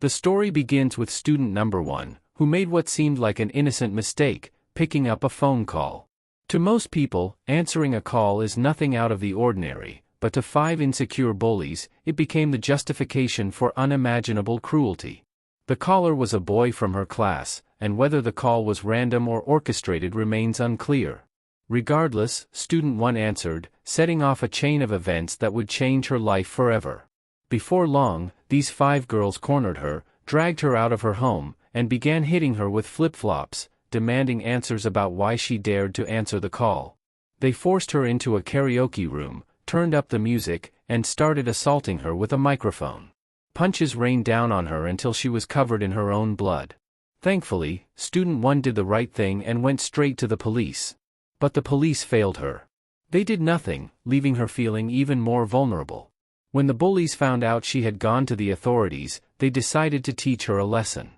The story begins with student number 1, who made what seemed like an innocent mistake, picking up a phone call. To most people, answering a call is nothing out of the ordinary, but to 5 insecure bullies, it became the justification for unimaginable cruelty. The caller was a boy from her class, and whether the call was random or orchestrated remains unclear. Regardless, student 1 answered, setting off a chain of events that would change her life forever. Before long, these 5 girls cornered her, dragged her out of her home, and began hitting her with flip-flops, demanding answers about why she dared to answer the call. They forced her into a karaoke room, turned up the music, and started assaulting her with a microphone. Punches rained down on her until she was covered in her own blood. Thankfully, student 1 did the right thing and went straight to the police. But the police failed her. They did nothing, leaving her feeling even more vulnerable. When the bullies found out she had gone to the authorities, they decided to teach her a lesson.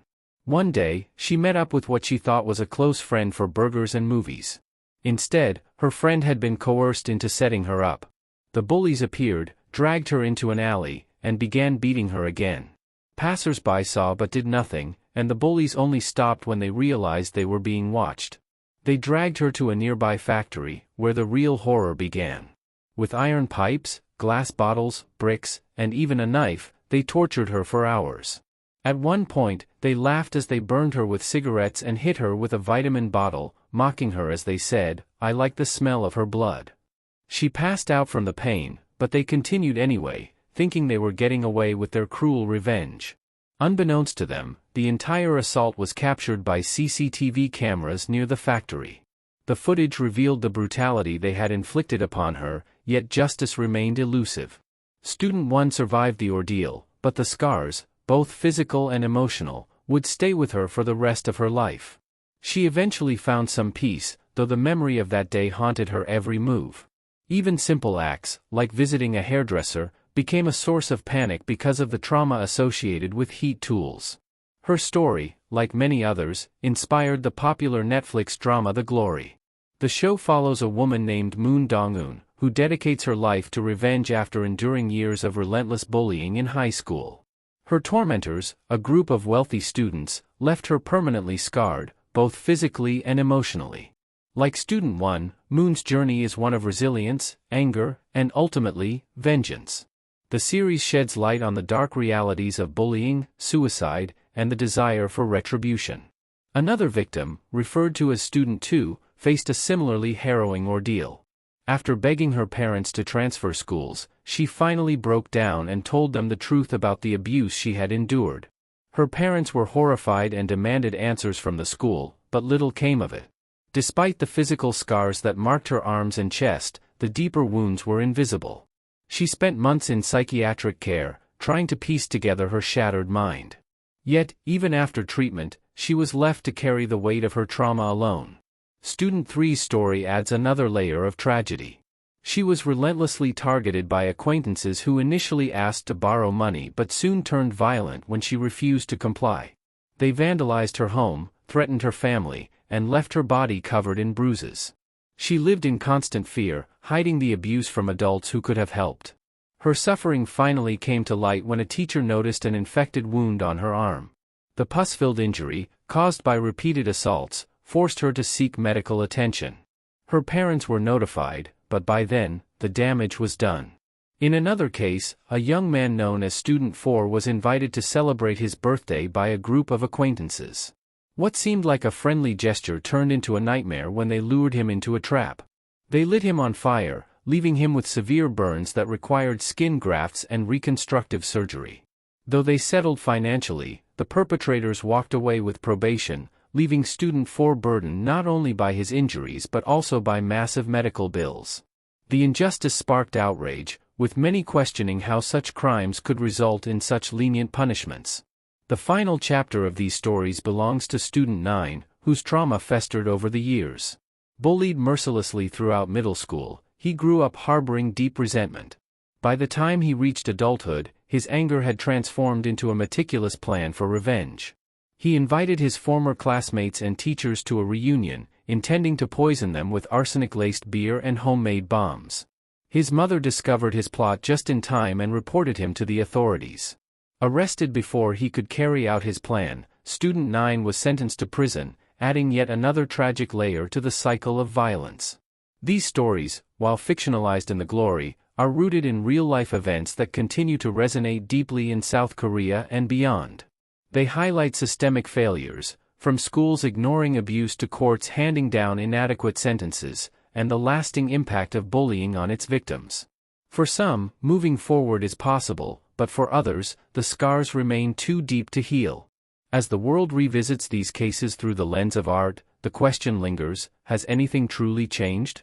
One day, she met up with what she thought was a close friend for burgers and movies. Instead, her friend had been coerced into setting her up. The bullies appeared, dragged her into an alley, and began beating her again. Passers-by saw but did nothing, and the bullies only stopped when they realized they were being watched. They dragged her to a nearby factory, where the real horror began. With iron pipes, glass bottles, bricks, and even a knife, they tortured her for hours. At one point, they laughed as they burned her with cigarettes and hit her with a vitamin bottle, mocking her as they said, "I like the smell of her blood." She passed out from the pain, but they continued anyway, thinking they were getting away with their cruel revenge. Unbeknownst to them, the entire assault was captured by CCTV cameras near the factory. The footage revealed the brutality they had inflicted upon her, yet justice remained elusive. Student 1 survived the ordeal, but the scars, both physical and emotional, would stay with her for the rest of her life. She eventually found some peace, though the memory of that day haunted her every move. Even simple acts, like visiting a hairdresser, became a source of panic because of the trauma associated with heat tools. Her story, like many others, inspired the popular Netflix drama The Glory. The show follows a woman named Moon Dong-eun, who dedicates her life to revenge after enduring years of relentless bullying in high school. Her tormentors, a group of wealthy students, left her permanently scarred, both physically and emotionally. Like student 1, Moon's journey is one of resilience, anger, and ultimately, vengeance. The series sheds light on the dark realities of bullying, suicide, and the desire for retribution. Another victim, referred to as student 2, faced a similarly harrowing ordeal. After begging her parents to transfer schools, she finally broke down and told them the truth about the abuse she had endured. Her parents were horrified and demanded answers from the school, but little came of it. Despite the physical scars that marked her arms and chest, the deeper wounds were invisible. She spent months in psychiatric care, trying to piece together her shattered mind. Yet, even after treatment, she was left to carry the weight of her trauma alone. Student 3's story adds another layer of tragedy. She was relentlessly targeted by acquaintances who initially asked to borrow money but soon turned violent when she refused to comply. They vandalized her home, threatened her family, and left her body covered in bruises. She lived in constant fear, hiding the abuse from adults who could have helped. Her suffering finally came to light when a teacher noticed an infected wound on her arm. The pus-filled injury, caused by repeated assaults, forced her to seek medical attention. Her parents were notified, but by then, the damage was done. In another case, a young man known as Student 4 was invited to celebrate his birthday by a group of acquaintances. What seemed like a friendly gesture turned into a nightmare when they lured him into a trap. They lit him on fire, leaving him with severe burns that required skin grafts and reconstructive surgery. Though they settled financially, the perpetrators walked away with probation, leaving Student 4 burdened not only by his injuries but also by massive medical bills. The injustice sparked outrage, with many questioning how such crimes could result in such lenient punishments. The final chapter of these stories belongs to Student 9, whose trauma festered over the years. Bullied mercilessly throughout middle school, he grew up harboring deep resentment. By the time he reached adulthood, his anger had transformed into a meticulous plan for revenge. He invited his former classmates and teachers to a reunion, intending to poison them with arsenic-laced beer and homemade bombs. His mother discovered his plot just in time and reported him to the authorities. Arrested before he could carry out his plan, Student 9 was sentenced to prison, adding yet another tragic layer to the cycle of violence. These stories, while fictionalized in the glory, are rooted in real-life events that continue to resonate deeply in South Korea and beyond. They highlight systemic failures, from schools ignoring abuse to courts handing down inadequate sentences, and the lasting impact of bullying on its victims. For some, moving forward is possible, but for others, the scars remain too deep to heal. As the world revisits these cases through the lens of art, the question lingers: has anything truly changed?